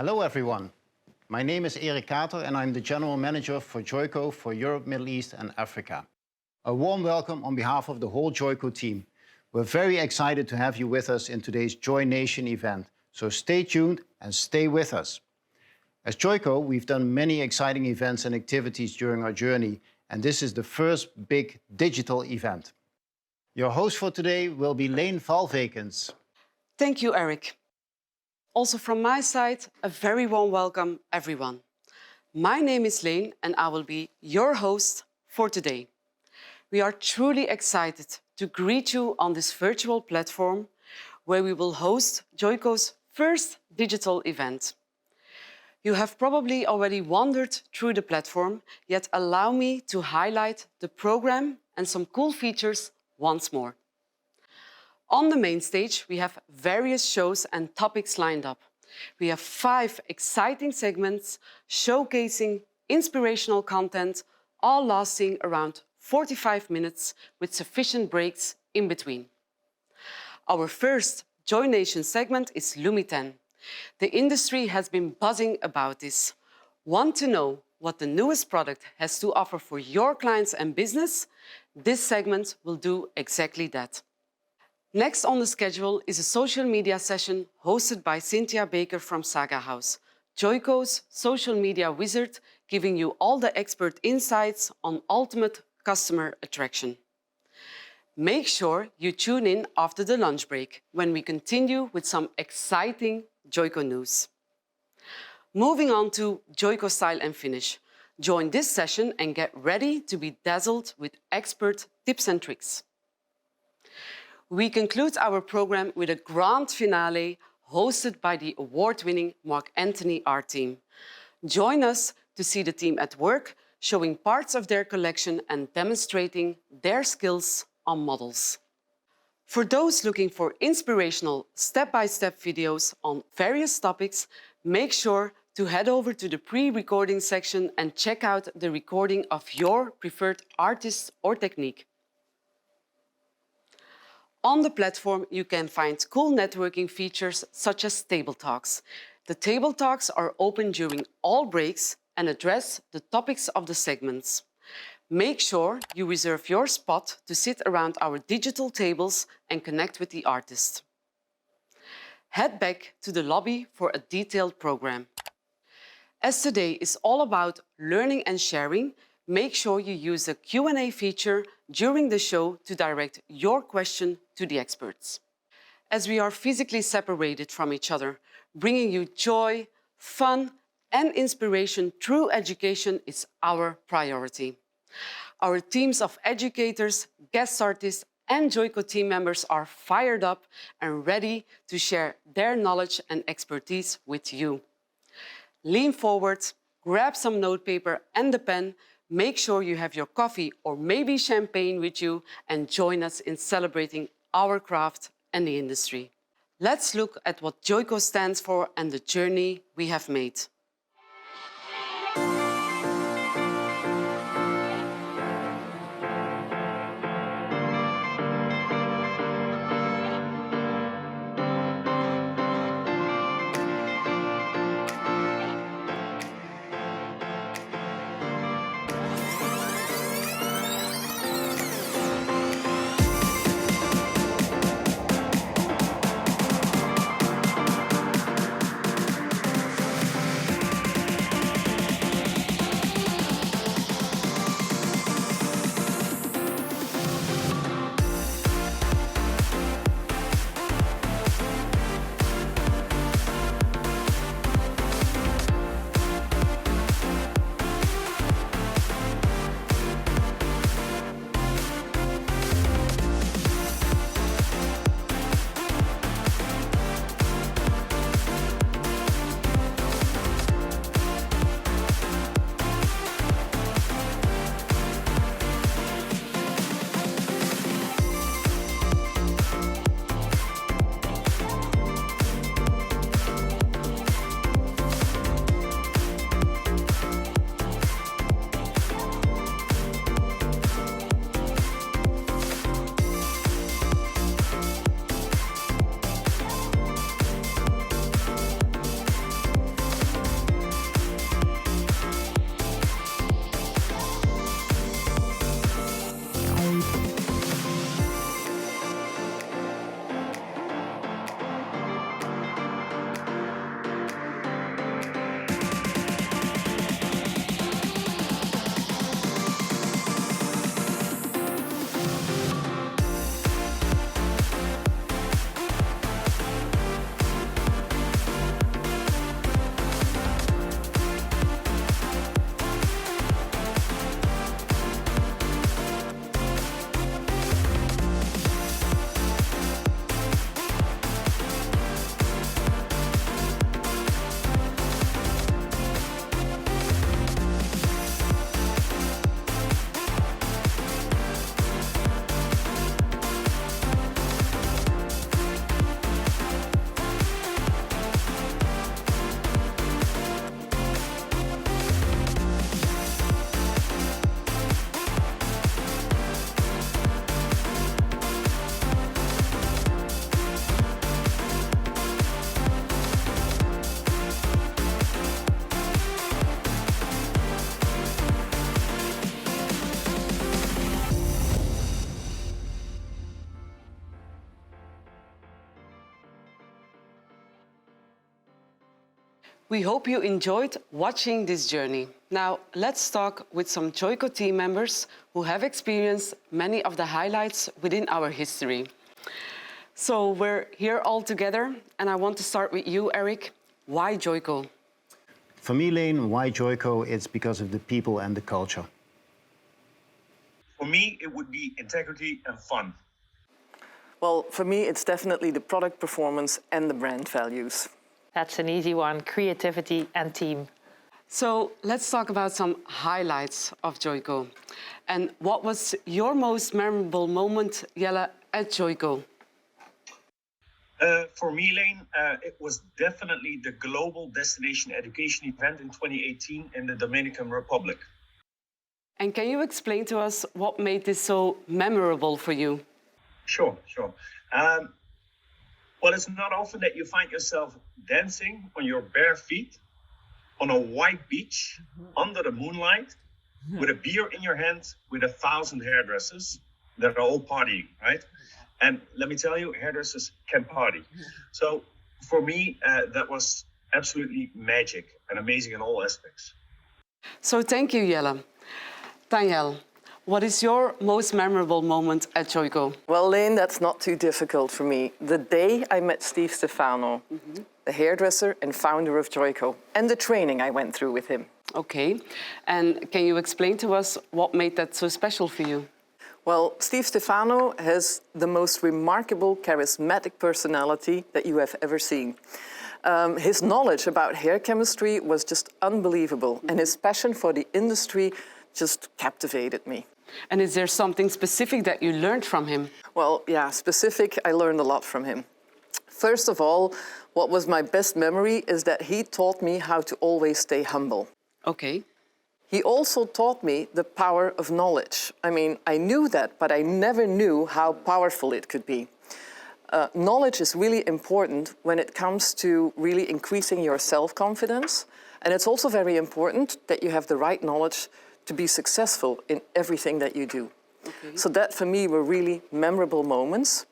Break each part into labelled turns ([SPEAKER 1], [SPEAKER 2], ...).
[SPEAKER 1] Hello everyone. My name is Erik Kater and I'm the General Manager for Joico for Europe, Middle East and Africa. A warm welcome on behalf of the whole Joico team. We're very excited to have you with us in today's JOINATION event, so stay tuned and stay with us. As Joico, we've done many exciting events and activities during our journey, and this is the first big digital event. Your host for today will be Leen Valvekens.
[SPEAKER 2] Thank you, Erik. Also from my side, a very warm welcome, everyone. My name is Leen and I will be your host for today. We are truly excited to greet you on this virtual platform where we will host Joico's first digital event. You have probably already wandered through the platform, yet allow me to highlight the program and some cool features once more. On the main stage, we have various shows and topics lined up. We have 5 exciting segments showcasing inspirational content, all lasting around 45 minutes with sufficient breaks in between. Our first JOINATION segment is LUMI10. The industry has been buzzing about this. Want to know what the newest product has to offer for your clients and business? This segment will do exactly that. Next on the schedule is a social media session hosted by Cynthia Baker from Saga House, Joico's social media wizard, giving you all the expert insights on ultimate customer attraction. Make sure you tune in after the lunch break when we continue with some exciting Joico news. Moving on to Joico Style and Finish. Join this session and get ready to be dazzled with expert tips and tricks. We conclude our program with a grand finale hosted by the award-winning Mark Anthony art team. Join us to see the team at work, showing parts of their collection and demonstrating their skills on models. For those looking for inspirational step-by-step videos on various topics, make sure to head over to the pre-recording section and check out the recording of your preferred artist or technique. On the platform, you can find cool networking features such as table talks. The table talks are open during all breaks and address the topics of the segments. Make sure you reserve your spot to sit around our digital tables and connect with the artist. Head back to the lobby for a detailed program. As today is all about learning and sharing, make sure you use the Q&A feature during the show to direct your question to the experts. As we are physically separated from each other, bringing you joy, fun, and inspiration through education is our priority. Our teams of educators, guest artists, and Joico team members are fired up and ready to share their knowledge and expertise with you. Lean forward, grab some notepaper and a pen, make sure you have your coffee or maybe champagne with you and join us in celebrating our craft and the industry. Let's look at what Joico stands for and the journey we have made. We hope you enjoyed watching this journey. Now, let's talk with some Joico team members who have experienced many of the highlights within our history. So we're here all together, and I want to start with you, Eric. Why Joico?
[SPEAKER 1] For me, Lane, why Joico? It's because of the people and the culture.
[SPEAKER 3] For me, it would be integrity and fun.
[SPEAKER 4] Well, for me, it's definitely the product performance and the brand values.
[SPEAKER 5] That's an easy one, creativity and team.
[SPEAKER 2] So let's talk about some highlights of Joico. And what was your most memorable moment, Jelle, at Joico?
[SPEAKER 3] For me, Lane, it was definitely the Global Destination Education event in 2018 in the Dominican Republic.
[SPEAKER 2] And can you explain to us what made this so memorable for you?
[SPEAKER 3] Sure. Well, it's not often that you find yourself dancing on your bare feet on a white beach under the moonlight with a beer in your hand with 1,000 hairdressers that are all partying, right? And let me tell you, hairdressers can party. So for me, that was absolutely magic and amazing in all aspects.
[SPEAKER 2] So thank you, Jelle. Danielle, what is your most memorable moment at Joico?
[SPEAKER 4] Well, Lane, that's not too difficult for me. The day I met Steve Stefano, the hairdresser and founder of Joico, and the training I went through with him.
[SPEAKER 2] Okay, and can you explain to us what made that so special for you?
[SPEAKER 4] Well, Steve Stefano has the most remarkable, charismatic personality that you have ever seen. His knowledge about hair chemistry was just unbelievable, and his passion for the industry just captivated me.
[SPEAKER 2] And is there something specific that you learned from him?
[SPEAKER 4] Well, yeah, specific, I learned a lot from him. First of all, what was my best memory is that he taught me how to always stay humble.
[SPEAKER 2] Okay.
[SPEAKER 4] He also taught me the power of knowledge. I mean, I knew that, but I never knew how powerful it could be. Knowledge is really important when it comes to really increasing your self-confidence. And it's also very important that you have the right knowledge to be successful in everything that you do. Okay. So that, for me, were really memorable moments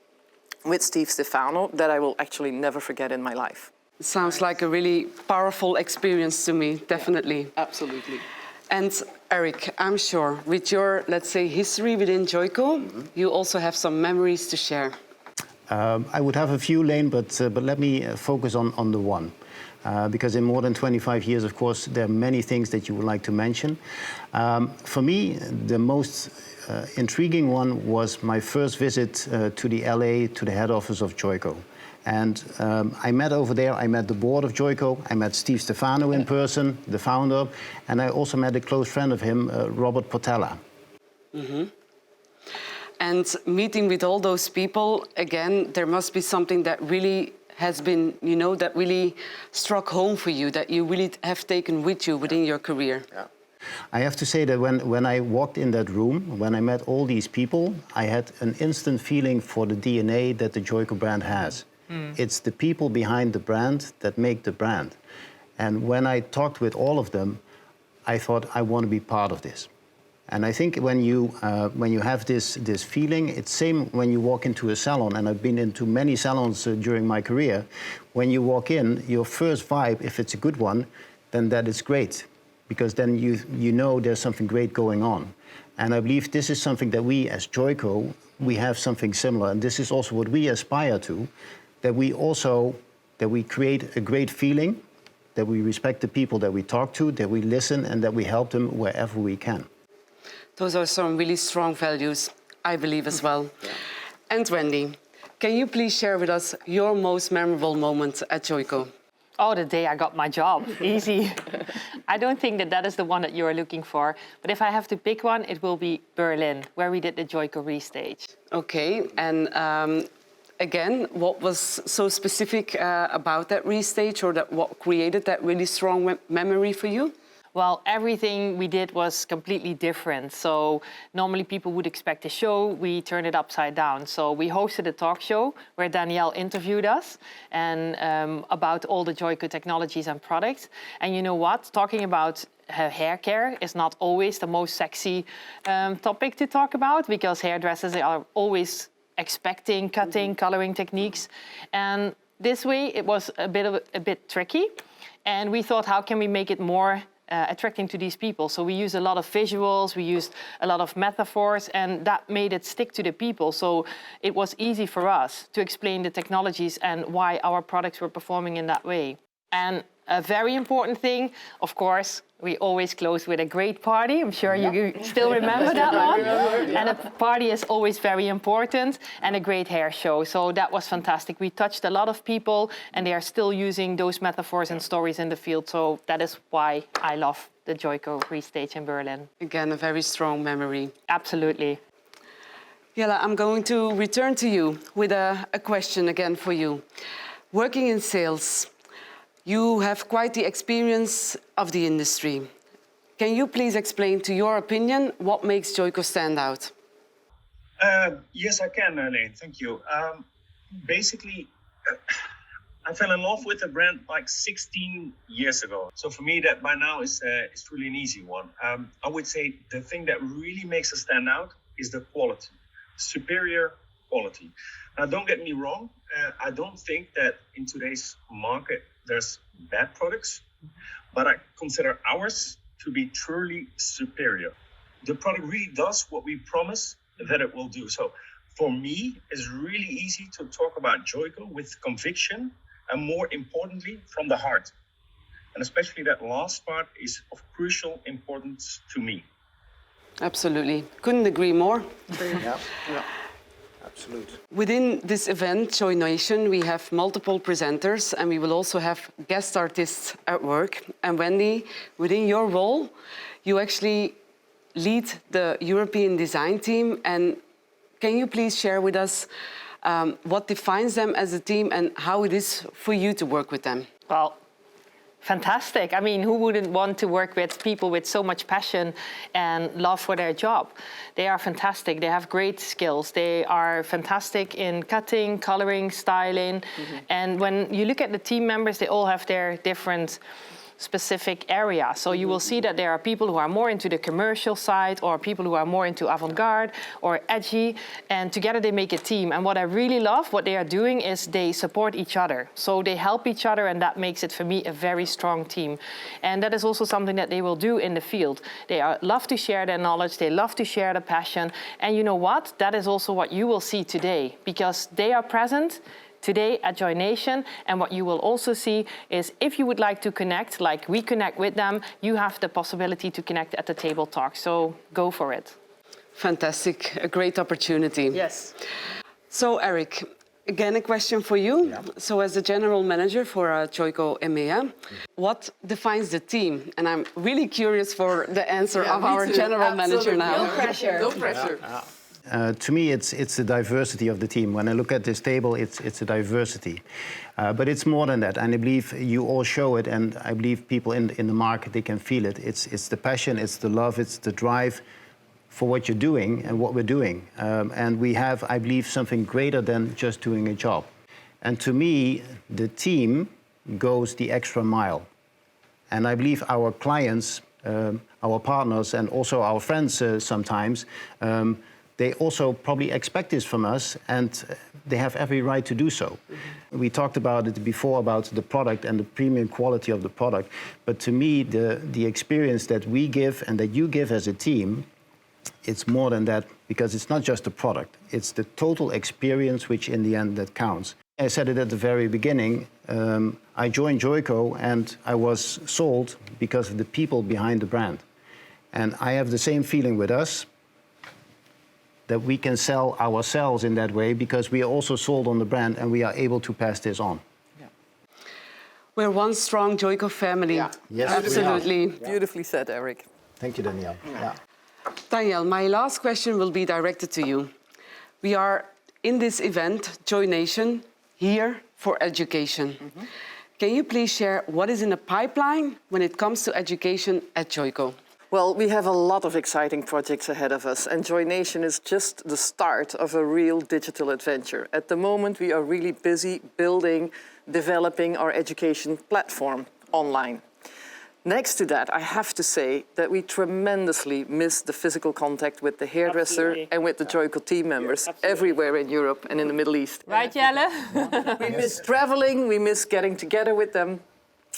[SPEAKER 4] with Steve Stefano that I will actually never forget in my life.
[SPEAKER 2] It sounds like a really powerful experience to me, definitely.
[SPEAKER 4] Yeah, absolutely.
[SPEAKER 2] And Eric, I'm sure with your, let's say, history within Joico, you also have some memories to share.
[SPEAKER 1] I would have a few, Lane, but let me focus on the one. Because in more than 25 years, of course, there are many things that you would like to mention. For me, the most intriguing one was my first visit to the LA, to the head office of Joico. And I met over there, I met the board of Joico, I met Steve Stefano in person, the founder, and I also met a close friend of him, Robert Portella.
[SPEAKER 2] And meeting with all those people, again, there must be something that really has been, you know, that really struck home for you, that you really have taken with you within your career.
[SPEAKER 1] Yeah. I have to say that when I walked in that room, when I met all these people, I had an instant feeling for the DNA that the Joico brand has. It's the people behind the brand that make the brand. And when I talked with all of them, I thought, I want to be part of this. And I think when you have this feeling, it's same when you walk into a salon, and I've been into many salons during my career. When you walk in, your first vibe, if it's a good one, then that is great, because then you know there's something great going on. And I believe this is something that we as Joico, we have something similar, and this is also what we aspire to, that we create a great feeling, that we respect the people that we talk to, that we listen, and that we help them wherever we can.
[SPEAKER 2] Those are some really strong values, I believe as well. Yeah. And Wendy, can you please share with us your most memorable moment at Joico?
[SPEAKER 5] Oh, the day I got my job. Easy. I don't think that is the one that you're looking for. But if I have to pick one, it will be Berlin, where we did the Joico restage.
[SPEAKER 2] Okay, and again, what was so specific about that restage, or what created that really strong memory for you?
[SPEAKER 5] Well, everything we did was completely different. So normally people would expect a show, we turned it upside down. So we hosted a talk show where Danielle interviewed us and about all the Joico technologies and products. And you know what? Talking about hair care is not always the most sexy topic to talk about, because hairdressers are always expecting cutting, coloring techniques. And this way it was a bit tricky. And we thought, how can we make it more attracting to these people? So we used a lot of visuals, we used a lot of metaphors, and that made it stick to the people. So it was easy for us to explain the technologies and why our products were performing in that way. And a very important thing, of course, we always close with a great party. I'm sure you still remember that one. And a party is always very important, and a great hair show. So that was fantastic. We touched a lot of people, and they are still using those metaphors and stories in the field. So that is why I love the Joico restage in Berlin.
[SPEAKER 2] Again, a very strong memory.
[SPEAKER 5] Absolutely.
[SPEAKER 2] Jelle, I'm going to return to you with a question again for you. Working in sales, you have quite the experience of the industry. Can you please explain, to your opinion, what makes Joico stand out?
[SPEAKER 3] Yes, I can, Elaine. Thank you. Basically, I fell in love with the brand like 16 years ago. So for me, that by now is truly an easy one. I would say the thing that really makes us stand out is the quality, superior quality. Now, don't get me wrong. I don't think that in today's market there's bad products, but I consider ours to be truly superior. The product really does what we promise that it will do. So for me, it's really easy to talk about Joico with conviction and, more importantly, from the heart. And especially that last part is of crucial importance to me.
[SPEAKER 2] Absolutely. Couldn't agree more.
[SPEAKER 1] Yeah. Absolutely.
[SPEAKER 2] Within this event, JOINATION, we have multiple presenters, and we will also have guest artists at work. And Wendy, within your role, you actually lead the European design team. And can you please share with us what defines them as a team and how it is for you to work with them?
[SPEAKER 5] Well, fantastic. I mean, who wouldn't want to work with people with so much passion and love for their job? They are fantastic. They have great skills. They are fantastic in cutting, coloring, styling. And when you look at the team members, they all have their different specific area. So you will see that there are people who are more into the commercial side, or people who are more into avant-garde or edgy, and together they make a team. And what I really love, what they are doing, is they support each other. So they help each other, and that makes it, for me, a very strong team. And that is also something that they will do in the field. They love to share their knowledge, they love to share the passion. And you know what? That is also what you will see today, because they are present today at JOINATION, and what you will also see is, if you would like to connect, like we connect with them, you have the possibility to connect at the table talk. So go for it.
[SPEAKER 2] Fantastic, a great opportunity.
[SPEAKER 5] Yes.
[SPEAKER 2] So Eric, again a question for you.
[SPEAKER 1] Yeah.
[SPEAKER 2] So as the general manager for Joico EMEA, what defines the team? And I'm really curious for the answer of our general manager now.
[SPEAKER 4] No pressure. No pressure.
[SPEAKER 1] To me, it's the diversity of the team. When I look at this table, it's a diversity. But it's more than that, and I believe you all show it, and I believe people in the market, they can feel it. It's the passion, it's the love, it's the drive for what you're doing and what we're doing. And we have, I believe, something greater than just doing a job. And to me, the team goes the extra mile. And I believe our clients, our partners, and also our friends sometimes, they also probably expect this from us, and they have every right to do so. We talked about it before, about the product and the premium quality of the product. But to me, the experience that we give and that you give as a team, it's more than that, because it's not just the product. It's the total experience which, in the end, that counts. I said it at the very beginning. I joined Joico, and I was sold because of the people behind the brand. And I have the same feeling with us, that we can sell ourselves in that way, because we are also sold on the brand, and we are able to pass this on.
[SPEAKER 2] Yeah. We're one strong Joico family.
[SPEAKER 4] Yeah.
[SPEAKER 1] Yes,
[SPEAKER 2] absolutely.
[SPEAKER 4] Beautifully said, Eric.
[SPEAKER 1] Thank you, Danielle. Yeah.
[SPEAKER 2] Danielle, my last question will be directed to you. We are in this event, JOINATION, here for education. Can you please share what is in the pipeline when it comes to education at Joico?
[SPEAKER 4] Well, we have a lot of exciting projects ahead of us, and JOINATION is just the start of a real digital adventure. At the moment, we are really busy building, developing our education platform online. Next to that, I have to say that we tremendously miss the physical contact with the hairdresser and with the Joico team members everywhere in Europe and in the Middle East.
[SPEAKER 5] Right, Jelle?
[SPEAKER 4] We miss traveling, we miss getting together with them.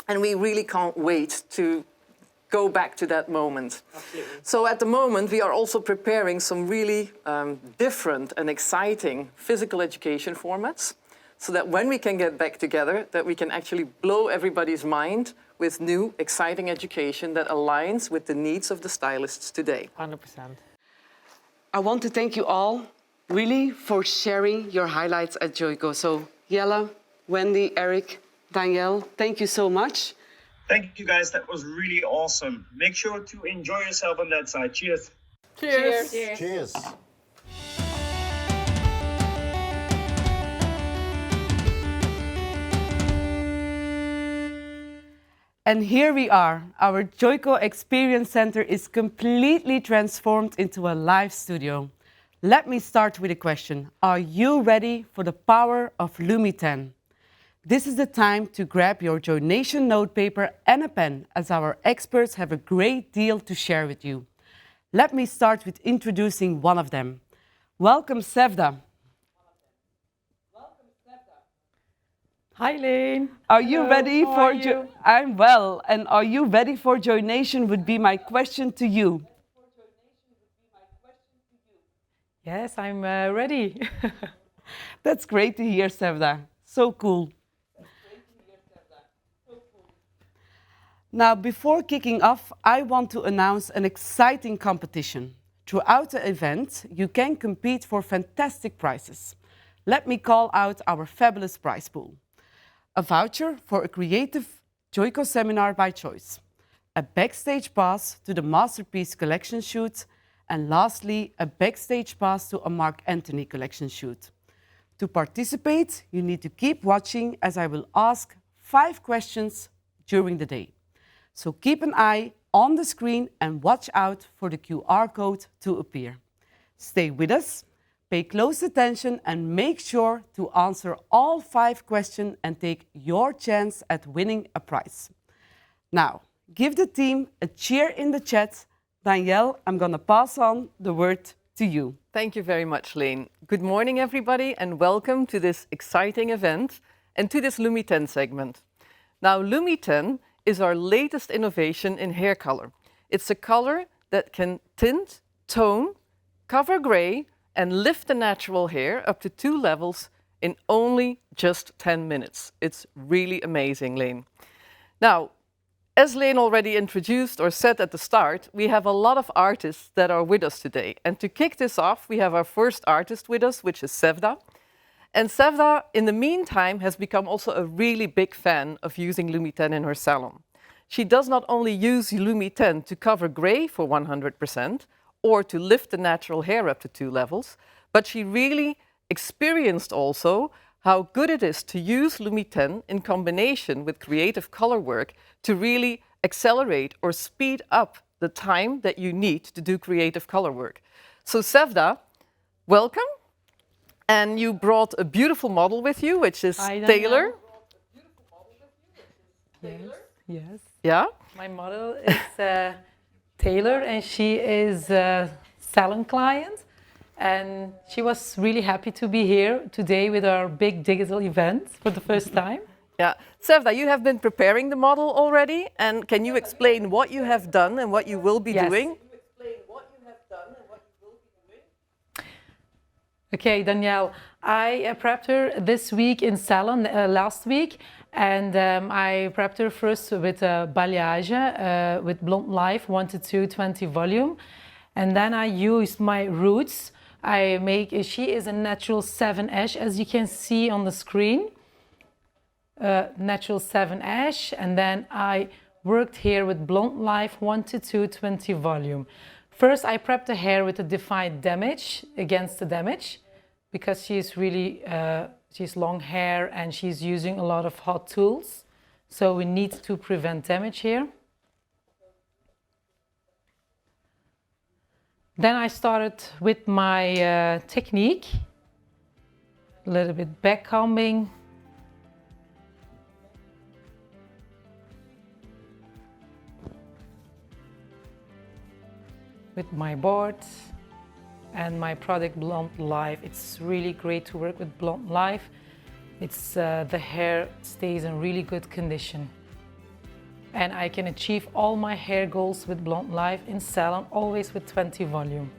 [SPEAKER 4] And we really can't wait to go back to that moment.
[SPEAKER 5] Absolutely.
[SPEAKER 4] So at the moment, we are also preparing some really different and exciting physical education formats, so that when we can get back together, that we can actually blow everybody's mind with new, exciting education that aligns with the needs of the stylists today.
[SPEAKER 5] 100%.
[SPEAKER 2] I want to thank you all really for sharing your highlights at Joico. So Jelle, Wendy, Eric, Danielle, thank you so much.
[SPEAKER 3] Thank you guys, that was really awesome. Make sure to enjoy yourself on that side. Cheers.
[SPEAKER 5] Cheers.
[SPEAKER 1] Cheers.
[SPEAKER 2] And here we are. Our Joico Experience Center is completely transformed into a live studio. Let me start with a question. Are you ready for the power of LUMI10? This is the time to grab your JOINATION notepaper and a pen, as our experts have a great deal to share with you. Let me start with introducing one of them. Welcome, Sevda.
[SPEAKER 5] Hi, Leen.
[SPEAKER 2] Are you ready
[SPEAKER 5] how
[SPEAKER 2] for?
[SPEAKER 5] are you?
[SPEAKER 2] I'm well. And are you ready for JOINATION? Would be my question to you.
[SPEAKER 5] Yes, I'm ready.
[SPEAKER 2] That's great to hear, Sevda. So cool. Now, before kicking off, I want to announce an exciting competition. Throughout the event, you can compete for fantastic prizes. Let me call out our fabulous prize pool. A voucher for a creative Joico seminar by choice, a backstage pass to the Masterpiece collection shoot, and lastly, a backstage pass to a Mark Anthony collection shoot. To participate, you need to keep watching, as I will ask 5 questions during the day. So keep an eye on the screen and watch out for the QR code to appear. Stay with us, pay close attention, and make sure to answer all 5 questions and take your chance at winning a prize. Now, give the team a cheer in the chat. Danielle, I'm going to pass on the word to you.
[SPEAKER 4] Thank you very much, Leen. Good morning, everybody, and welcome to this exciting event and to this LUMI10 segment. Now, LUMI10 is our latest innovation in hair color. It's a color that can tint, tone, cover gray, and lift the natural hair up to 2 levels in only just 10 minutes. It's really amazing, Leen. Now, as Leen already introduced or said at the start, we have a lot of artists that are with us today. And to kick this off, we have our first artist with us, which is Sevda. And Sevda, in the meantime, has become also a really big fan of using LUMI10 in her salon. She does not only use LUMI10 to cover gray for 100% or to lift the natural hair up to 2 levels, but she really experienced also how good it is to use LUMI10 in combination with creative color work to really accelerate or speed up the time that you need to do creative color work. So Sevda, welcome. And you brought a beautiful model with you, which is Taylor.
[SPEAKER 6] Yes.
[SPEAKER 4] Yeah?
[SPEAKER 6] My model is Taylor, and she is a salon client. And she was really happy to be here today with our big digital event for the first time.
[SPEAKER 4] Yeah. Sevda, you have been preparing the model already. And can you explain what you have done and what you will be doing?
[SPEAKER 6] Okay, Danielle, I prepped her this week in salon last week, and I prepped her first with balayage with Blonde Life 1 to 2 20 volume, and then I used my roots. She is a natural 7 ash, as you can see on the screen, natural 7 ash, and then I worked here with Blonde Life 1 to 2 20 volume. First, I prepped the hair with a defined damage against the damage, because she's really, she's long hair and she's using a lot of hot tools. So we need to prevent damage here. Then I started with my technique, a little bit back combing. With my board and my product Blonde Life. It's really great to work with Blonde Life. It's the hair stays in really good condition. and I can achieve all my hair goals with Blonde Life in salon, always with 20 volume.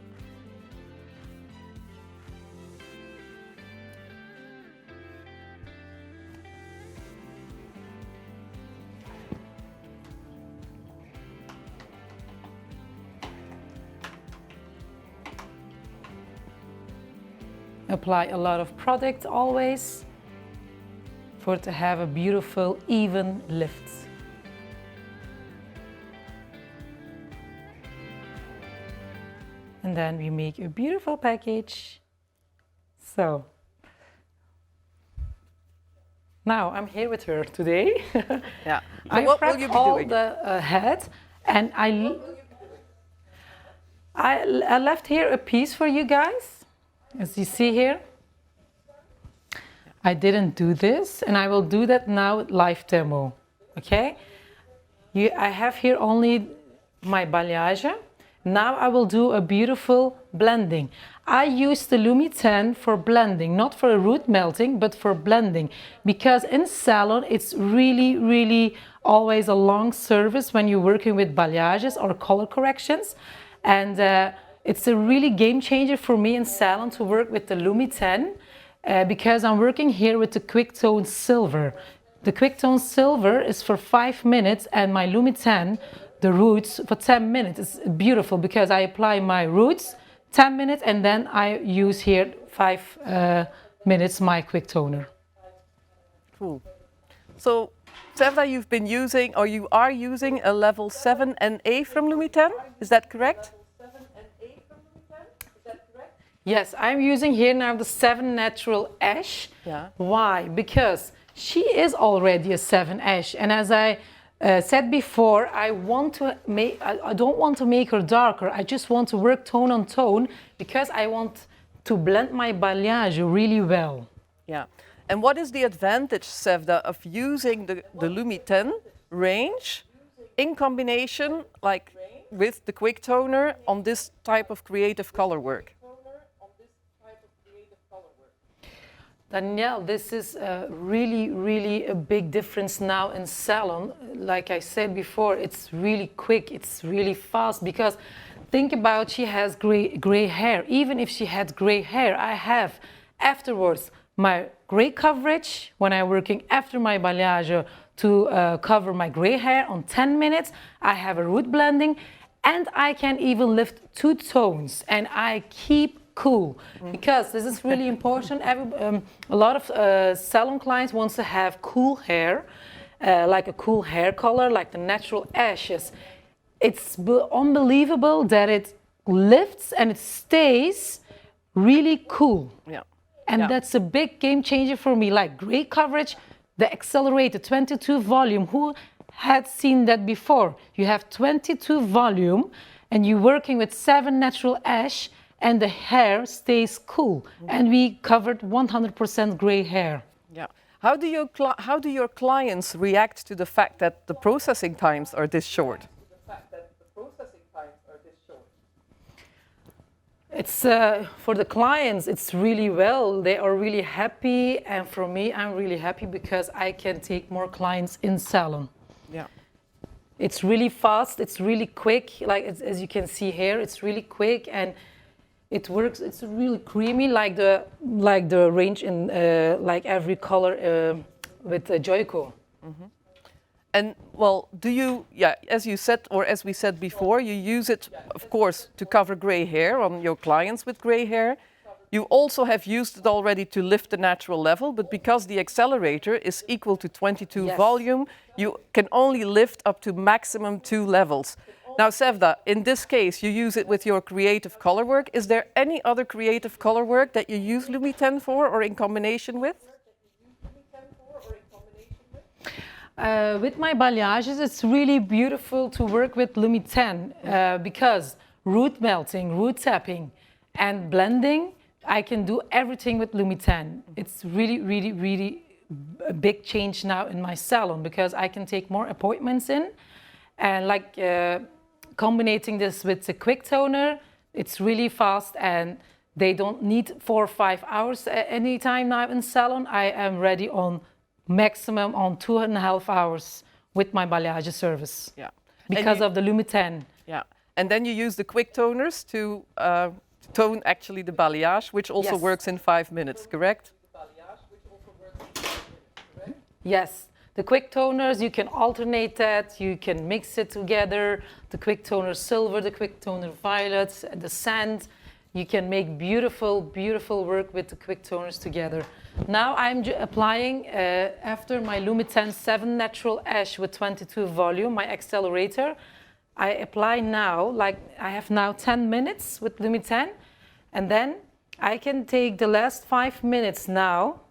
[SPEAKER 6] Apply a lot of product always for it to have a beautiful even lift. And then we make a beautiful package. So now I'm here with her today.
[SPEAKER 4] Yeah.
[SPEAKER 6] I
[SPEAKER 4] what will
[SPEAKER 6] prepped
[SPEAKER 4] you be
[SPEAKER 6] all
[SPEAKER 4] doing?
[SPEAKER 6] the head, and I left here a piece for you guys, as you see here. I didn't do this, and I will do that now with live demo. Okay? I have here only my balayage. Now I will do a beautiful blending. I use the LUMI10 for blending, not for a root melting, but for blending. Because in salon, it's really, really always a long service when you're working with balayages or color corrections. And it's a really game changer for me in salon to work with the LUMI10 because I'm working here with the quick tone silver. The quick tone silver is for 5 minutes, and my LUMI10, the roots, for 10 minutes. It's beautiful because I apply my roots 10 minutes and then I use here 5 minutes my quick toner.
[SPEAKER 4] Cool. So, Sevda, you've been using, or you are using a level 7 NA from LUMI10, is that correct?
[SPEAKER 6] Yes, I'm using here now the 7 Natural Ash.
[SPEAKER 4] Yeah.
[SPEAKER 6] Why? Because she is already a 7 Ash, and as I said before, I don't want to make her darker. I just want to work tone on tone because I want to blend my balayage really well.
[SPEAKER 4] Yeah. And what is the advantage, Sevda, of using the LUMI10 range in combination, like with the quick toner, on this type of creative color work?
[SPEAKER 6] Danielle, this is really, really a big difference now in salon. Like I said before, it's really quick, it's really fast, because think about, she has gray hair. Even if she had gray hair, I have afterwards my gray coverage when I'm working after my balayage to cover my gray hair on 10 minutes. I have a root blending, and I can even lift 2 tones, and I keep cool, because this is really important. A lot of salon clients want to have cool hair, like a cool hair color, like the natural ashes. It's unbelievable that it lifts and it stays really cool.
[SPEAKER 4] Yeah.
[SPEAKER 6] And that's a big game changer for me, like gray coverage, the accelerated 22 volume. Who had seen that before? You have 22 volume and you're working with 7 natural ash, and the hair stays cool. And we covered 100% gray hair.
[SPEAKER 4] Yeah. How do your clients react to the fact that the processing times are this short?
[SPEAKER 6] It's for the clients, it's really well. They are really happy, and for me, I'm really happy because I can take more clients in salon.
[SPEAKER 4] Yeah.
[SPEAKER 6] It's really fast. It's really quick. Like as you can see here, it's really quick and it works. It's really creamy, like the range in like every color with Joico.
[SPEAKER 4] Mm-hmm. And well, do you, as you said, or as we said before, you use it, of course, to cover gray hair on your clients with gray hair. You also have used it already to lift the natural level, but because the accelerator is equal to 22 volume, you can only lift up to maximum 2 levels. Now, Sevda, in this case, you use it with your creative color work. Is there any other creative color work that you use LUMI10 for or in combination with?
[SPEAKER 6] With my balayages, it's really beautiful to work with LUMI10 because root melting, root tapping, and blending, I can do everything with LUMI10. It's really, really, really a big change now in my salon because I can take more appointments in, and like combining this with the quick toner, it's really fast and they don't need 4 or 5 hours anytime now in salon. I am ready on maximum on 2.5 hours with my balayage service.
[SPEAKER 4] Yeah.
[SPEAKER 6] Because of the LUMI10.
[SPEAKER 4] Yeah. And then you use the quick toners to tone actually the balayage, which also
[SPEAKER 6] Yes.
[SPEAKER 4] works in 5 minutes, correct?
[SPEAKER 6] Yes, the quick toners, you can alternate that, you can mix it together, the quick toner silver, the quick toner violet, the sand. You can make beautiful, beautiful work with the quick toners together. Now I'm applying, after my LUMI10 7 Natural Ash with 22 volume, my accelerator, I apply now, like I have now 10 minutes with LUMI10, and then I can take the last 5 minutes now,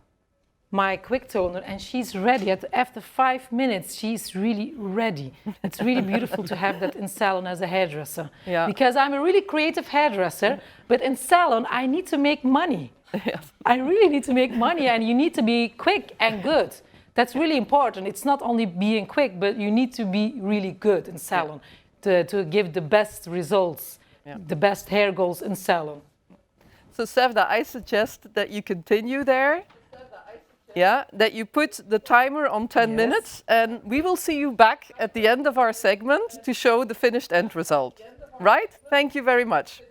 [SPEAKER 6] my quick toner, and she's ready. After 5 minutes, she's really ready. It's really beautiful to have that in salon as a hairdresser.
[SPEAKER 4] Yeah.
[SPEAKER 6] Because I'm a really creative hairdresser, but in salon, I need to make money.
[SPEAKER 4] Yes.
[SPEAKER 6] I really need to make money, and you need to be quick and good. That's really important. It's not only being quick, but you need to be really good in salon to give the best results, the best hair goals in salon.
[SPEAKER 4] So Sevda, I suggest that you continue there. Yeah, that you put the timer on 10 minutes, and we will see you back at the end of our segment to show the finished end result. Right? Thank you very much.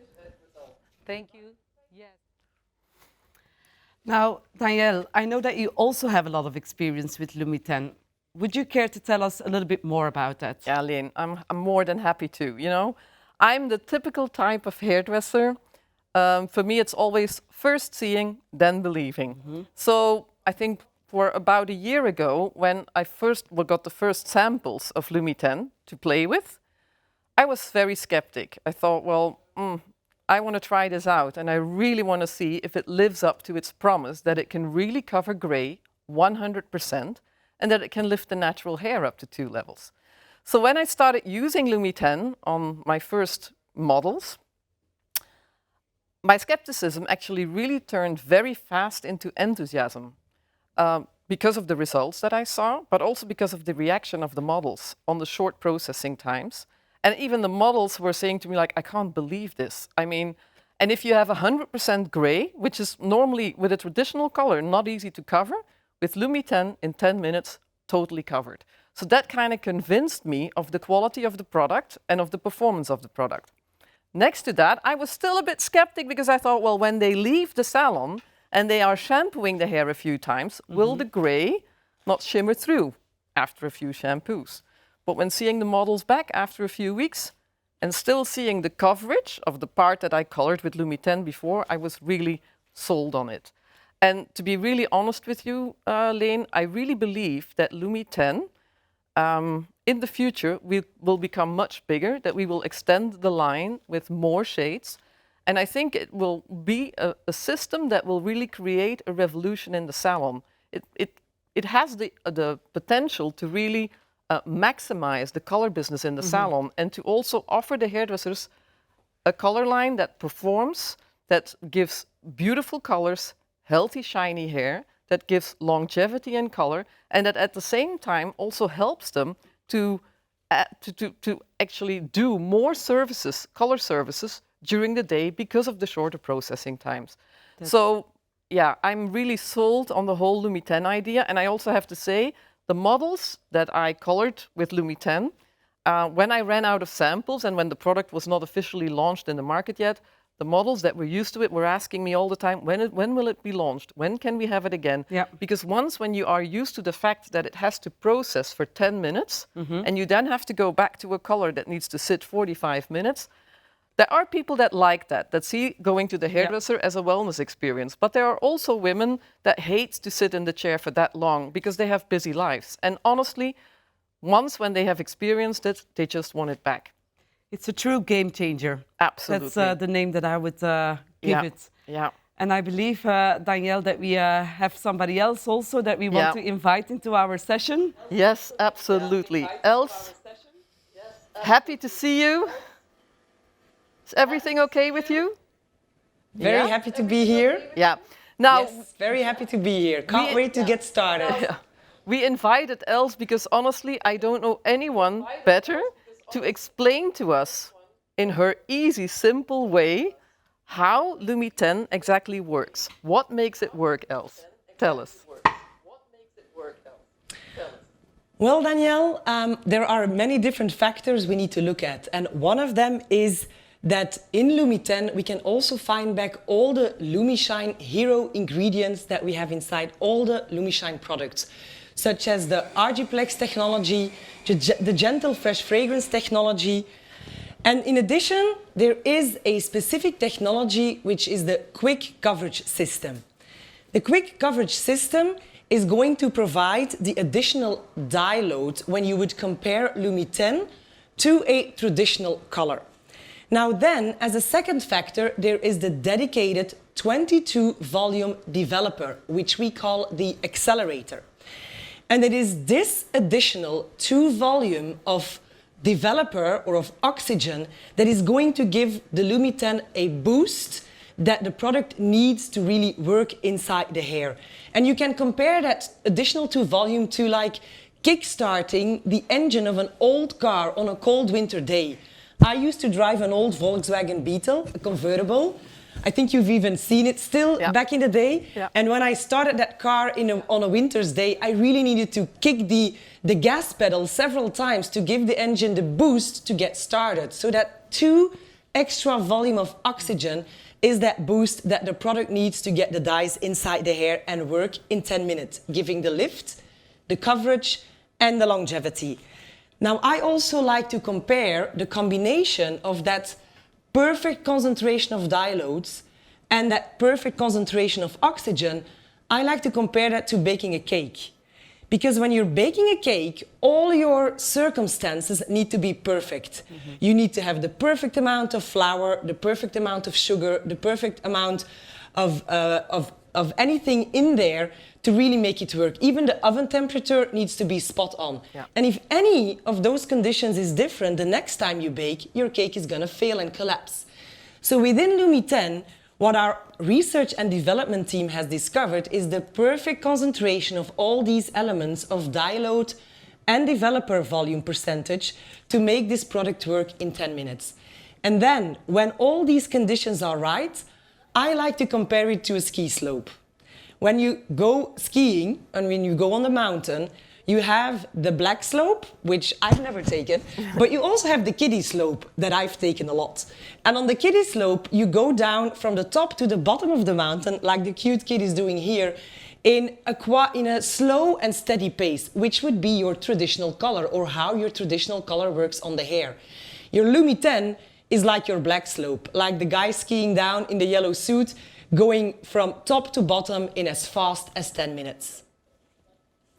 [SPEAKER 6] Thank you. Yes.
[SPEAKER 2] Now, Danielle, I know that you also have a lot of experience with LUMI10. Would you care to tell us a little bit more about that?
[SPEAKER 4] Yeah, Leen, I'm more than happy to. You know, I'm the typical type of hairdresser. For me, it's always first seeing, then believing. So I think for about a year ago, when I first got the first samples of LUMI10 to play with, I was very skeptic. I thought, well, I want to try this out, and I really want to see if it lives up to its promise that it can really cover gray 100%, and that it can lift the natural hair up to 2 levels. So when I started using LUMI10 on my first models, my skepticism actually really turned very fast into enthusiasm because of the results that I saw, but also because of the reaction of the models on the short processing times. And even the models were saying to me, like, I can't believe this. I mean, and if you have 100% gray, which is normally with a traditional color not easy to cover, with LUMI10 in 10 minutes, totally covered. So that kind of convinced me of the quality of the product and of the performance of the product. Next to that, I was still a bit skeptic because I thought, well, when they leave the salon and they are shampooing the hair a few times, will the gray not shimmer through after a few shampoos? But when seeing the models back after a few weeks and still seeing the coverage of the part that I colored with LUMI10 before, I was really sold on it. And to be really honest with you, Leen, I really believe that LUMI10 in the future will become much bigger, that we will extend the line with more shades. And I think it will be a system that will really create a revolution in the salon. It has the potential to really maximize the color business in the salon, and to also offer the hairdressers a color line that performs, that gives beautiful colors, healthy, shiny hair, that gives longevity in color, and that at the same time also helps them to actually do more services, color services, during the day because of the shorter processing times. So yeah, I'm really sold on the whole LUMI10 idea. And I also have to say, the models that I colored with LUMI10, when I ran out of samples and when the product was not officially launched in the market yet, the models that were used to it were asking me all the time, when will it be launched? When can we have it again?
[SPEAKER 2] Yeah.
[SPEAKER 4] Because when you are used to the fact that it has to process for 10 minutes, and you then have to go back to a color that needs to sit 45 minutes, there are people that like that see going to the hairdresser as a wellness experience. But there are also women that hate to sit in the chair for that long because they have busy lives. And honestly, when they have experienced it, they just want it back.
[SPEAKER 2] It's a true game changer.
[SPEAKER 4] Absolutely.
[SPEAKER 2] That's the name that I would give it.
[SPEAKER 4] Yeah.
[SPEAKER 2] And I believe, Danielle, that we have somebody else also that we want to invite into our session.
[SPEAKER 4] Yes, absolutely. Els, happy to see you. Is everything okay with you?
[SPEAKER 7] Very happy to be here.
[SPEAKER 4] Yeah. Now,
[SPEAKER 7] Yes, very happy to be here. Can't wait to get started.
[SPEAKER 4] we invited Els because honestly, I don't know anyone better to explain to us in her easy, simple way how LUMI10 exactly works. What makes it work, Els? Tell us.
[SPEAKER 7] Well, Danielle, there are many different factors we need to look at. And one of them is that in Lumi10, we can also find back all the LumiShine hero ingredients that we have inside all the LumiShine products, such as the Argiplex technology, the Gentle Fresh Fragrance technology. And in addition, there is a specific technology, which is the Quick Coverage System. The Quick Coverage System is going to provide the additional dye load when you would compare Lumi10 to a traditional color. Now then, as a second factor, there is the dedicated 22 volume developer, which we call the accelerator. And it is this additional 2 volume of developer or of oxygen that is going to give the Lumi10 a boost that the product needs to really work inside the hair. And you can compare that additional 2 volume to like kickstarting the engine of an old car on a cold winter day. I used to drive an old Volkswagen Beetle, a convertible. I think you've even seen it still back in the day. Yeah. And when I started that car on a winter's day, I really needed to kick the gas pedal several times to give the engine the boost to get started. So that 2 extra volume of oxygen is that boost that the product needs to get the dyes inside the hair and work in 10 minutes, giving the lift, the coverage, and the longevity. Now, I also like to compare the combination of that perfect concentration of dye loads and that perfect concentration of oxygen. I like to compare that to baking a cake. Because when you're baking a cake, all your circumstances need to be perfect. Mm-hmm. You need to have the perfect amount of flour, the perfect amount of sugar, the perfect amount of anything in there to really make it work. Even the oven temperature needs to be spot on. Yeah. And if any of those conditions is different, the next time you bake, your cake is gonna fail and collapse. So within Lumi10, what our research and development team has discovered is the perfect concentration of all these elements of dye load and developer volume percentage to make this product work in 10 minutes. And then, when all these conditions are right, I like to compare it to a ski slope. When you go skiing and when you go on the mountain, you have the black slope, which I've never taken, but you also have the kiddie slope that I've taken a lot. And on the kiddie slope, you go down from the top to the bottom of the mountain, like the cute kid is doing here, in a slow and steady pace, which would be your traditional color or how your traditional color works on the hair. Your Lumi10 is like your black slope, like the guy skiing down in the yellow suit, going from top to bottom in as fast as 10 minutes.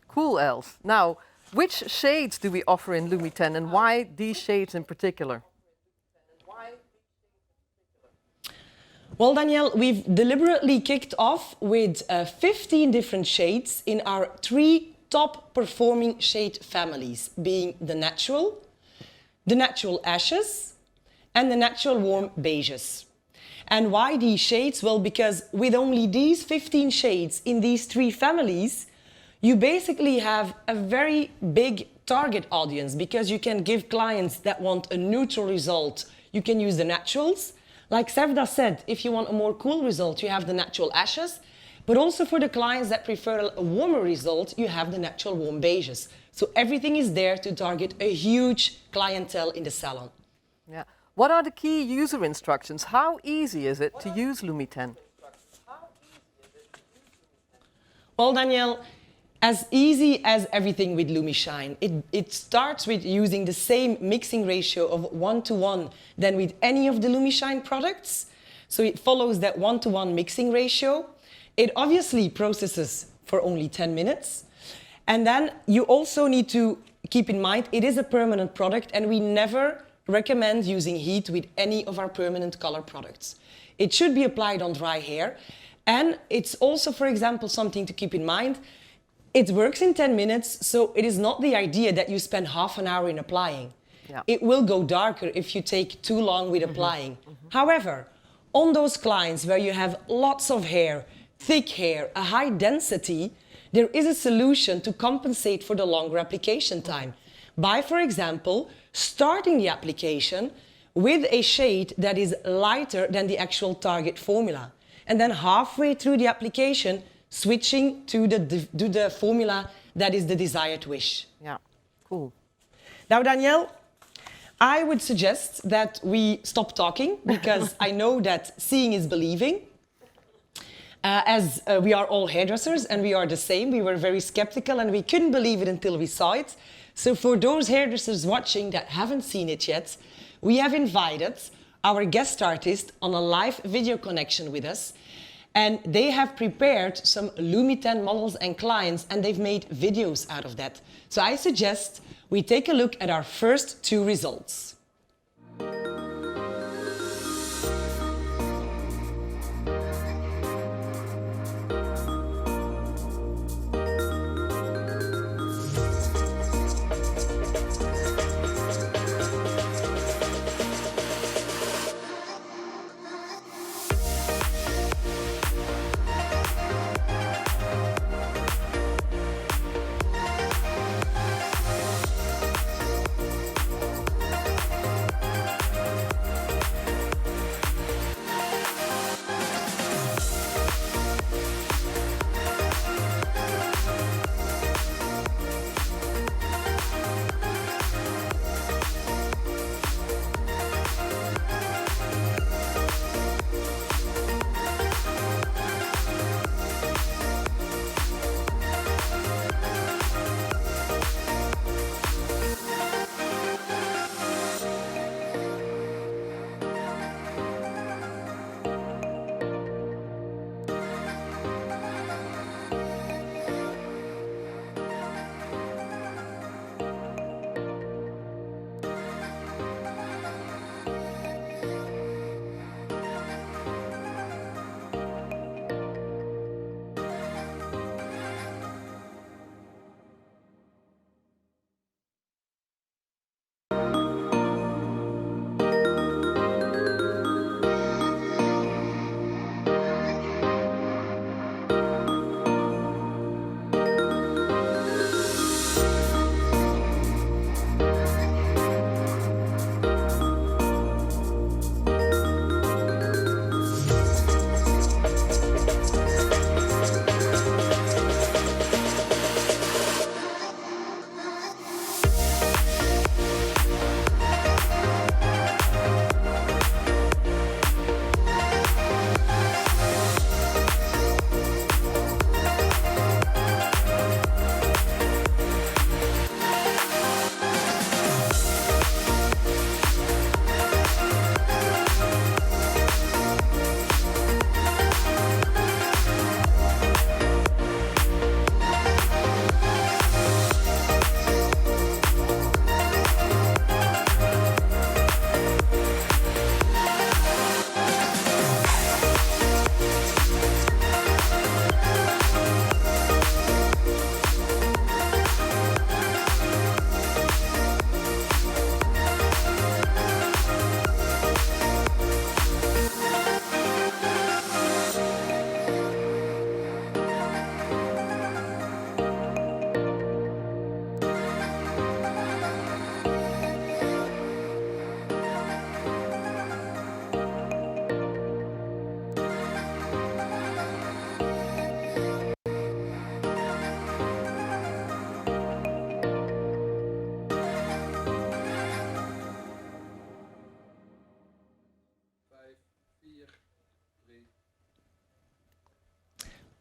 [SPEAKER 8] Cool, Els. Now, which shades do we offer in Lumi10 and why these shades in particular?
[SPEAKER 7] Well, Danielle, we've deliberately kicked off with 15 different shades in our 3 top performing shade families, being the natural ashes, and the natural warm beiges. And why these shades? Well, because with only these 15 shades in these 3 families, you basically have a very big target audience because you can give clients that want a neutral result, you can use the naturals. Like Sevda said, if you want a more cool result, you have the natural ashes. But also for the clients that prefer a warmer result, you have the natural warm beiges. So everything is there to target a huge clientele in the salon.
[SPEAKER 8] Yeah. What are the key user instructions? How easy is it to use Lumi10?
[SPEAKER 7] Well, Danielle, as easy as everything with LumiShine. It starts with using the same mixing ratio of 1:1 than with any of the LumiShine products. So it follows that 1:1 mixing ratio. It obviously processes for only 10 minutes. And then you also need to keep in mind, it is a permanent product and we never recommend using heat with any of our permanent color products. It should be applied on dry hair. And it's also, for example, something to keep in mind. It works in 10 minutes, so it is not the idea that you spend half an hour in applying. Yeah. It will go darker if you take too long with applying. However, on those clients where you have lots of hair, thick hair, a high density, there is a solution to compensate for the longer application time. By, for example, starting the application with a shade that is lighter than the actual target formula. And then halfway through the application, switching to the formula that is the desired wish.
[SPEAKER 8] Yeah. Cool.
[SPEAKER 7] Now, Danielle, I would suggest that we stop talking because I know that seeing is believing. As we are all hairdressers and we are the same, we were very skeptical and we couldn't believe it until we saw it. So for those hairdressers watching that haven't seen it yet, we have invited our guest artist on a live video connection with us. And they have prepared some LUMI10 models and clients, and they've made videos out of that. So I suggest we take a look at our first two results.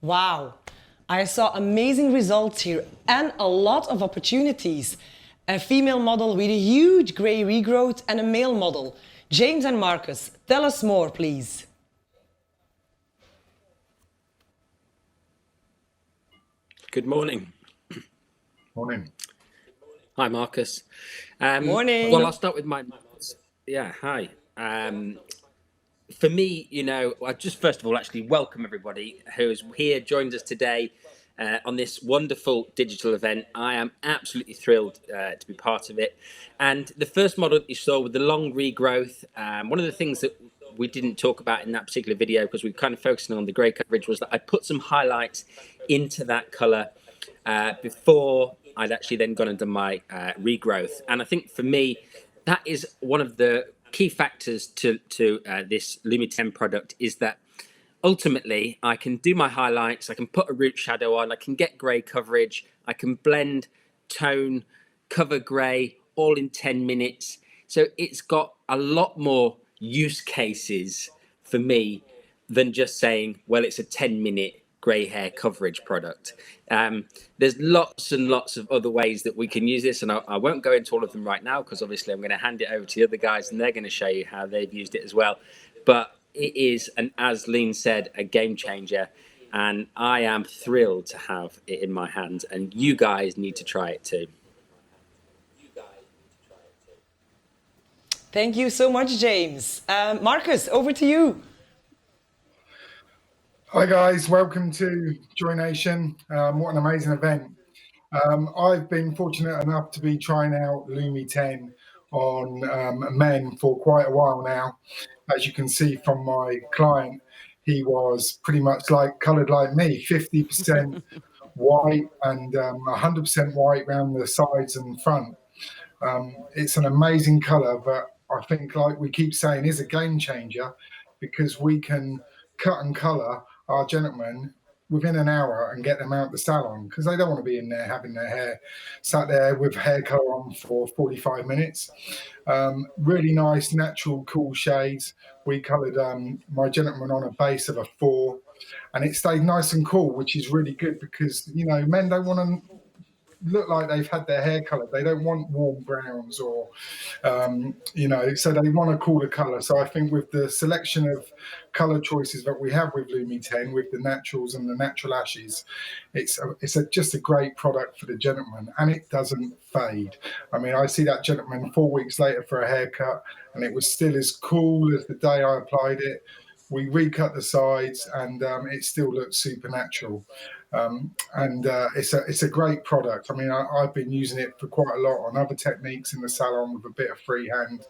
[SPEAKER 7] Wow, I saw amazing results here and a lot of opportunities. A female model with a huge grey regrowth and a male model. James and Marcus, tell us more, please.
[SPEAKER 9] Good morning.
[SPEAKER 10] Morning.
[SPEAKER 9] Hi, Marcus.
[SPEAKER 7] Morning.
[SPEAKER 9] Well, I'll start with my... Yeah, hi. For me, you know, I just first of all actually welcome everybody who's here, joined us today on this wonderful digital event. I am absolutely thrilled to be part of it. And the first model that you saw with the long regrowth, one of the things that we didn't talk about in that particular video because we were kind of focusing on the grey coverage was that I put some highlights into that colour before I'd actually then gone into my regrowth. And I think for me, that is one of the key factors to this LUMI10 product is that ultimately I can do my highlights, I can put a root shadow on, I can get grey coverage, I can blend tone, cover grey, all in 10 minutes. So it's got a lot more use cases for me than just saying, well, it's a 10-minute grey hair coverage product. There's lots and lots of other ways that we can use this, and I won't go into all of them right now because obviously I'm going to hand it over to the other guys and they're going to show you how they've used it as well. But it is, and as Lean said, a game changer, and I am thrilled to have it in my hands, and you guys need to try it too.
[SPEAKER 7] Thank you so much, James. Marcus, over to you.
[SPEAKER 10] Hi guys, welcome to JOINATION. What an amazing event. I've been fortunate enough to be trying out LUMI10 on men for quite a while now. As you can see from my client, he was pretty much coloured like me, 50% white and 100% white around the sides and front. It's an amazing colour, but I think, like we keep saying, is a game changer because we can cut and colour our gentlemen within an hour and get them out the salon because they don't want to be in there having their hair sat there with hair colour on for 45 minutes. Really nice, natural, cool shades. We coloured my gentleman on a base of a 4 and it stayed nice and cool, which is really good because, you know, men don't want to look like they've had their hair coloured. They don't want warm browns or, you know, so they want a cooler colour. So I think with the selection of colour choices that we have with LUMI10, with the naturals and the natural ashes, it's just a great product for the gentleman and it doesn't fade. I mean, I see that gentleman 4 weeks later for a haircut and it was still as cool as the day I applied it. We recut the sides and it still looks super natural. It's a great product. I mean, I've been using it for quite a lot on other techniques in the salon with a bit of freehand.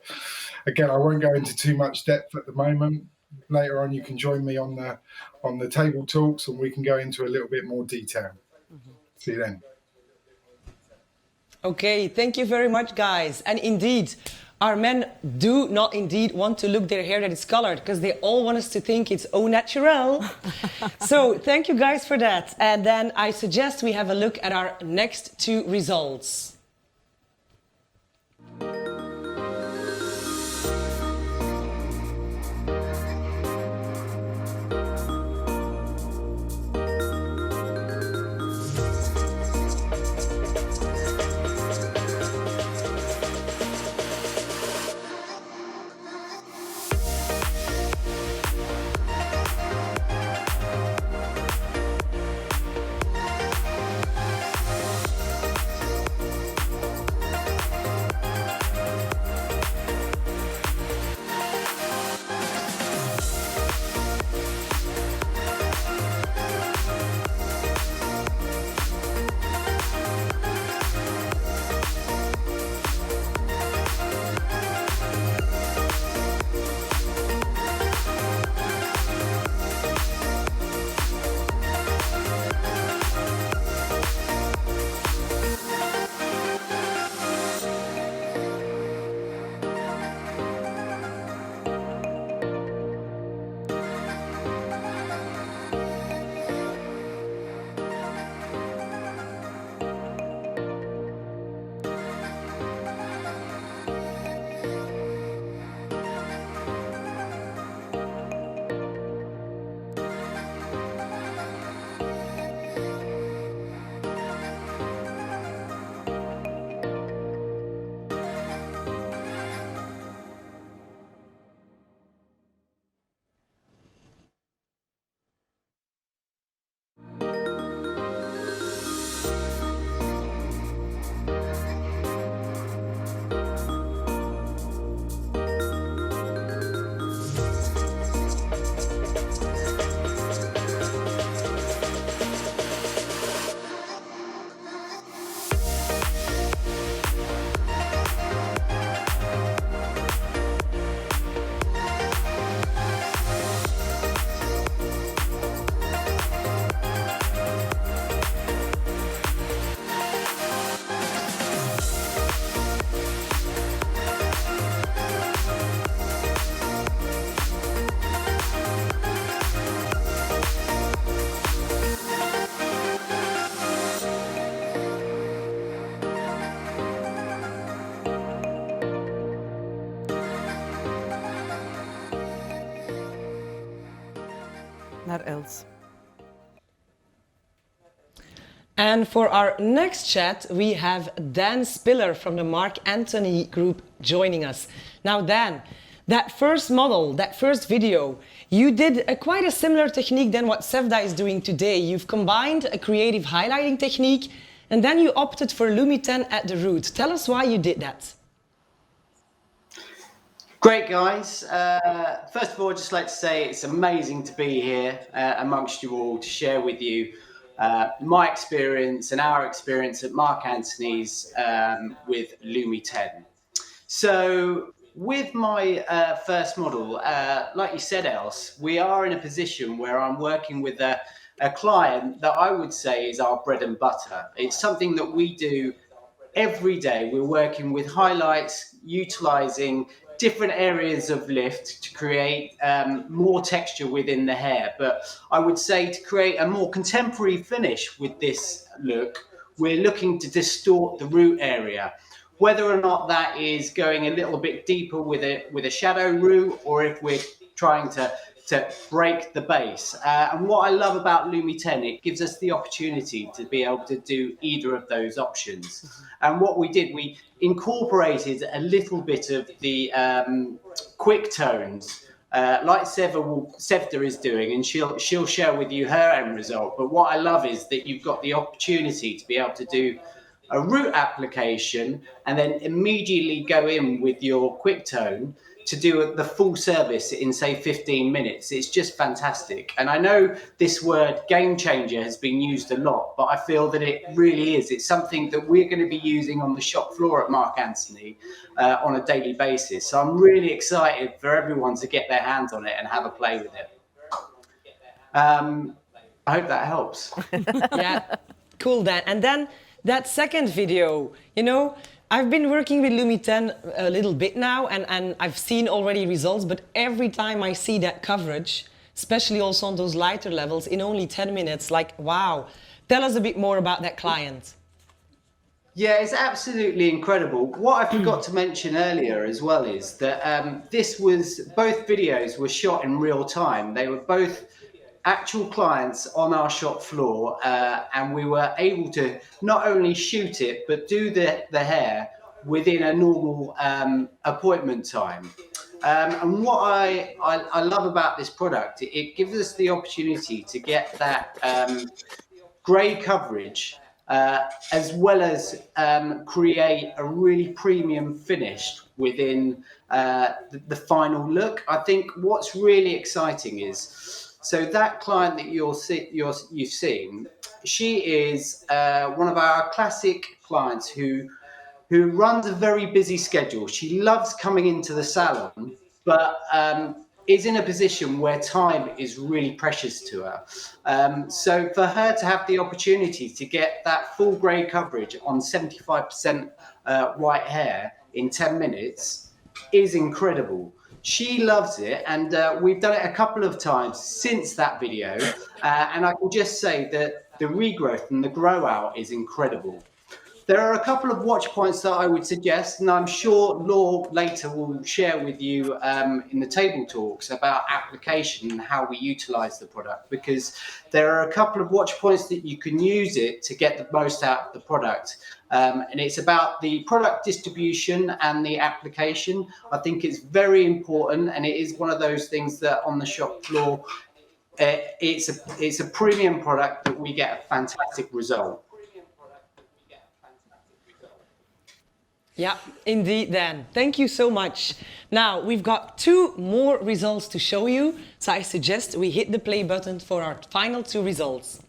[SPEAKER 10] Again, I won't go into too much depth at the moment. Later on, you can join me on the table talks and we can go into a little bit more detail. See you then.
[SPEAKER 7] Okay, thank you very much, guys. And indeed, our men do not indeed want to look their hair that is colored because they all want us to think it's au naturel. So thank you guys for that. And then I suggest we have a look at our next 2 results.
[SPEAKER 8] naar Els.
[SPEAKER 7] And for our next chat, we have Dan Spiller from the Mark Anthony Group joining us. Now, Dan, that first model, that first video, you did quite a similar technique than what Sevda is doing today. You've combined a creative highlighting technique, and then you opted for Lumi10 at the root. Tell us why you did that.
[SPEAKER 1] Great, guys. First of all, I'd just like to say it's amazing to be here amongst you all to share with you my experience and our experience at Mark Anthony's with Lumi10. So with my first model, like you said, Els, we are in a position where I'm working with a client that I would say is our bread and butter. It's something that we do every day. We're working with highlights, utilizing different areas of lift to create more texture within the hair. But I would say to create a more contemporary finish with this look, we're looking to distort the root area. Whether or not that is going a little bit deeper with a shadow root, or if we're trying to break the base. And what I love about Lumi10, it gives us the opportunity to be able to do either of those options. And what we did, we incorporated a little bit of the quick tones, like Sevda is doing, and she'll share with you her end result. But what I love is that you've got the opportunity to be able to do a root application and then immediately go in with your quick tone to do the full service in, say, 15 minutes. It's just fantastic. And I know this word game changer has been used a lot, but I feel that it really is. It's something that we're going to be using on the shop floor at Mark Anthony on a daily basis. So I'm really excited for everyone to get their hands on it and have a play with it. I hope that helps.
[SPEAKER 7] Yeah, cool, Dan. And then that second video, you know, I've been working with Lumi10 a little bit now, and I've seen already results, but every time I see that coverage, especially also on those lighter levels, in only 10 minutes, like, wow. Tell us a bit more about that client.
[SPEAKER 1] Yeah, it's absolutely incredible. What I forgot to mention earlier as well is that both videos were shot in real time. They were both actual clients on our shop floor, and we were able to not only shoot it but do the hair within a normal appointment time. And what I love about this product, it gives us the opportunity to get that grey coverage as well as create a really premium finish within the final look. I think what's really exciting is, so that client that you've seen, she is one of our classic clients who runs a very busy schedule. She loves coming into the salon, but is in a position where time is really precious to her. So for her to have the opportunity to get that full grey coverage on 75% white hair in 10 minutes is incredible. She loves it, and we've done it a couple of times since that video, and I can just say that the regrowth and the grow out is incredible. There are a couple of watch points that I would suggest, and I'm sure Law later will share with you in the table talks about application and how we utilize the product, because there are a couple of watch points that you can use it to get the most out of the product. And it's about the product distribution and the application. I think it's very important, and it is one of those things that on the shop floor, it's a premium product that we get a fantastic result.
[SPEAKER 7] Yeah, indeed, Dan. Thank you so much. Now, we've got 2 more results to show you, so I suggest we hit the play button for our final 2 results.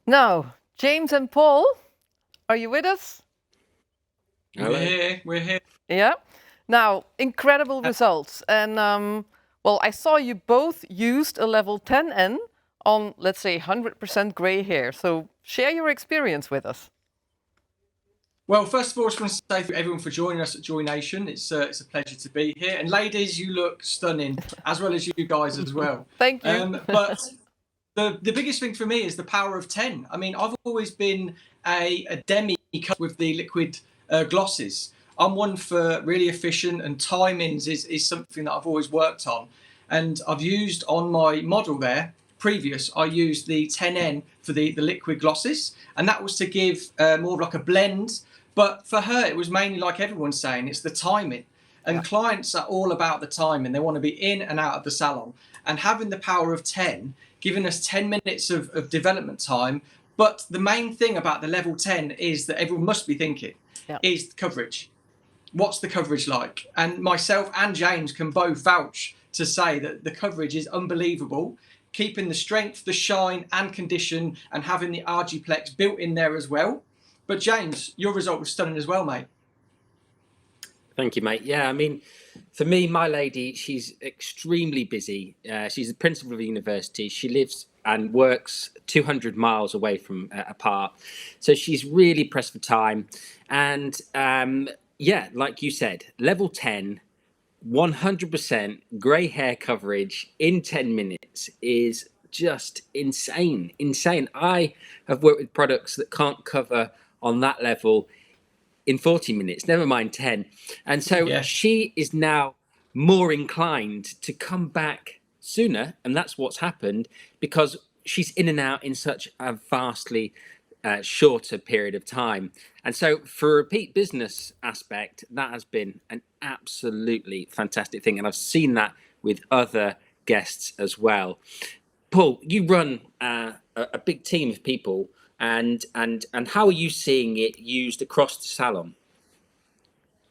[SPEAKER 8] Now, James and Paul, are you with us?
[SPEAKER 9] Hello.
[SPEAKER 11] We're here.
[SPEAKER 8] Yeah. Now, incredible results. And well, I saw you both used a level 10N on, let's say, 100% gray hair. So share your experience with us.
[SPEAKER 11] Well, first of all, I just want to say thank you everyone for joining us at JOINATION. It's a pleasure to be here. And ladies, you look stunning, as well as you guys as well.
[SPEAKER 8] Thank you.
[SPEAKER 11] But the biggest thing for me is the power of 10. I mean, I've always been a demi with the liquid glosses. I'm one for really efficient, and timings is something that I've always worked on. And I've used on my model there, previous, I used the 10N for the liquid glosses. And that was to give more of like a blend. But for her, it was mainly like everyone's saying, it's the timing. And clients are all about the timing. They want to be in and out of the salon. And having the power of 10, giving us 10 minutes of development time. But the main thing about the level 10 is that everyone must be thinking, is coverage. What's the coverage like? And myself and James can both vouch to say that the coverage is unbelievable. Keeping the strength, the shine and condition, and having the Argiplex built in there as well. But James, your result was stunning as well, mate.
[SPEAKER 9] Thank you, mate. Yeah, I mean, for me, my lady, she's extremely busy. She's the principal of a university. She lives and works 200 miles away from apart. So she's really pressed for time. And yeah, like you said, level 10, 100% grey hair coverage in 10 minutes is just insane. I have worked with products that can't cover on that level in 40 minutes, never mind 10. And so she is now more inclined to come back sooner. And that's what's happened, because she's in and out in such a vastly shorter period of time. And so for a repeat business aspect, that has been an absolutely fantastic thing. And I've seen that with other guests as well. Paul, you run a big team of people, and how are you seeing it used across the salon?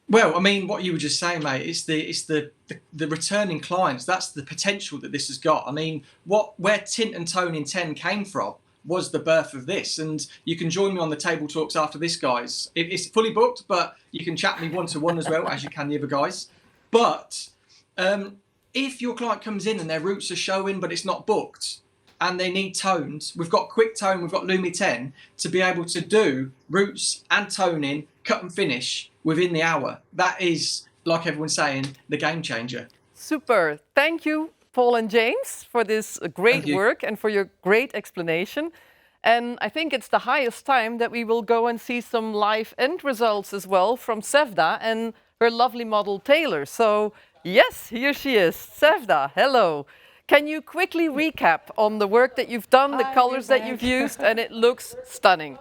[SPEAKER 11] Well, I mean, what you were just saying, mate, it's the returning clients. That's the potential that this has got. I mean, where tint and tone in 10 came from was the birth of this. And you can join me on the table talks after this, guys. It's fully booked, but you can chat me one-to-one as well, as you can the other guys. But if your client comes in and their roots are showing, but it's not booked, and they need tones, we've got quick tone, we've got Lumi10 to be able to do roots and toning, cut and finish within the hour. That is, like everyone's saying, the game changer.
[SPEAKER 8] Super. Thank you, Paul and James, for this great work and for your great explanation. And I think it's the highest time that we will go and see some live end results as well from Sevda and her lovely model Taylor. So yes, here she is. Sevda, hello. Can you quickly recap on the work that you've done, the colors that you've used, and it looks stunning.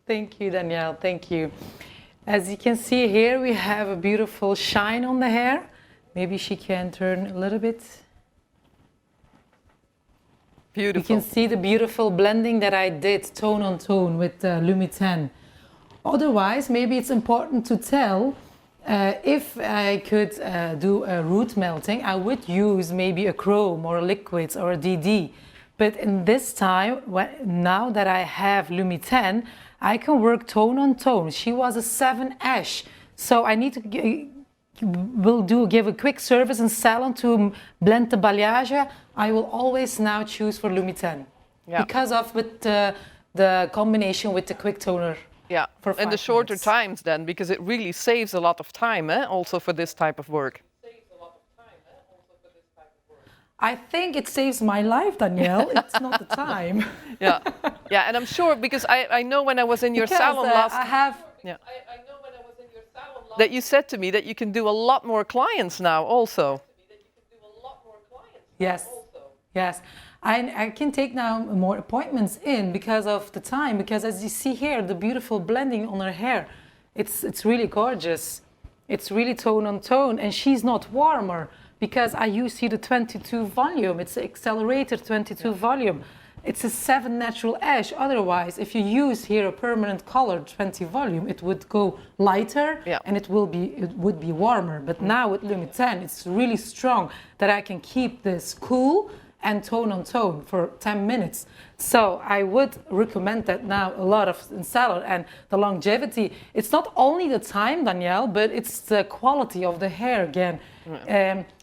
[SPEAKER 6] Thank you, Danielle. Thank you. As you can see here, we have a beautiful shine on the hair. Maybe she can turn a little bit.
[SPEAKER 8] Beautiful.
[SPEAKER 6] You can see the beautiful blending that I did tone on tone with Lumi10. Otherwise, maybe it's important to tell if I could do a root melting, I would use maybe a chrome or a liquids or a DD. But in this time, now that I have Lumi10, I can work tone on tone. She was a 7 ash, so I need to give a quick service in salon to blend the balayage. I will always now choose for Lumi10 because of the combination with the quick toner.
[SPEAKER 8] Yeah, and the shorter times then, because it really saves a lot of time, also for this type of work.
[SPEAKER 6] I think it saves my life, Danielle. It's not the time.
[SPEAKER 8] Yeah, and I'm sure, because I know when I was in your salon last... that you said to me that you can do a lot more clients now also.
[SPEAKER 6] Yes, yes. I can take now more appointments in because of the time, because as you see here, the beautiful blending on her hair, it's really gorgeous. It's really tone on tone, and she's not warmer because I use here the 22 volume. It's an accelerated 22 volume. It's a 7 natural ash. Otherwise, if you use here a permanent color 20 volume, it would go lighter and it would be warmer. But now with Lumi10, it's really strong that I can keep this cool and tone on tone for 10 minutes. So I would recommend that now a lot of in salon. And the longevity, it's not only the time, Danielle, but it's the quality of the hair again.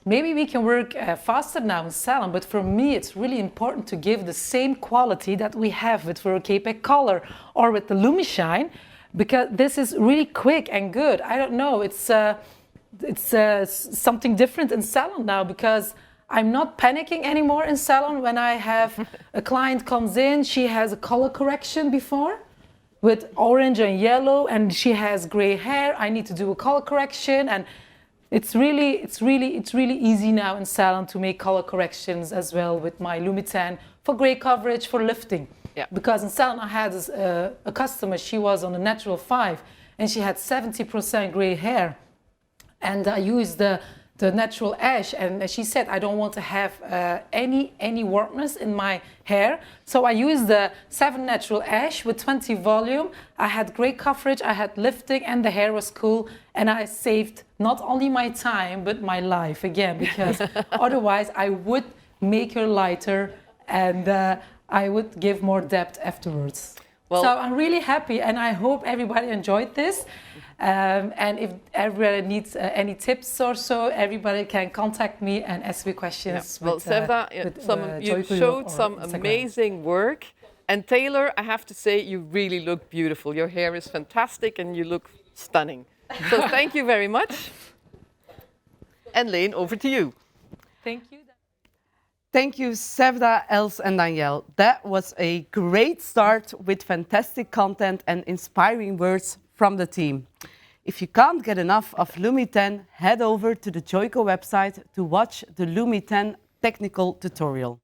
[SPEAKER 6] Maybe we can work faster now in salon, but for me it's really important to give the same quality that we have with for a K-Pack Color or with the LUMISHINE, because this is really quick and good. I don't know, it's something different in salon now, because I'm not panicking anymore in salon when I have a client comes in, she has a color correction before with orange and yellow, and she has gray hair. I need to do a color correction, and it's really easy now in salon to make color corrections as well with my LUMI10 for gray coverage, for lifting.
[SPEAKER 8] Yeah.
[SPEAKER 6] Because in salon I had a customer, she was on a natural 5 and she had 70% gray hair. And I used the natural ash, and she said, I don't want to have any warpness in my hair. So I used the 7 natural ash with 20 volume. I had great coverage, I had lifting, and the hair was cool. And I saved not only my time, but my life again, because otherwise I would make her lighter and I would give more depth afterwards. Well, so I'm really happy, and I hope everybody enjoyed this. And if everybody needs any tips or so, everybody can contact me and ask me questions.
[SPEAKER 8] Yeah. Well, Sevda, you showed some amazing work. And Taylor, I have to say, you really look beautiful. Your hair is fantastic and you look stunning. So thank you very much. And Leen, over to you.
[SPEAKER 6] Thank you.
[SPEAKER 2] Thank you, Sevda, Els and Danielle. That was a great start with fantastic content and inspiring words from the team. If you can't get enough of LUMI10, head over to the Joico website to watch the LUMI10 technical tutorial.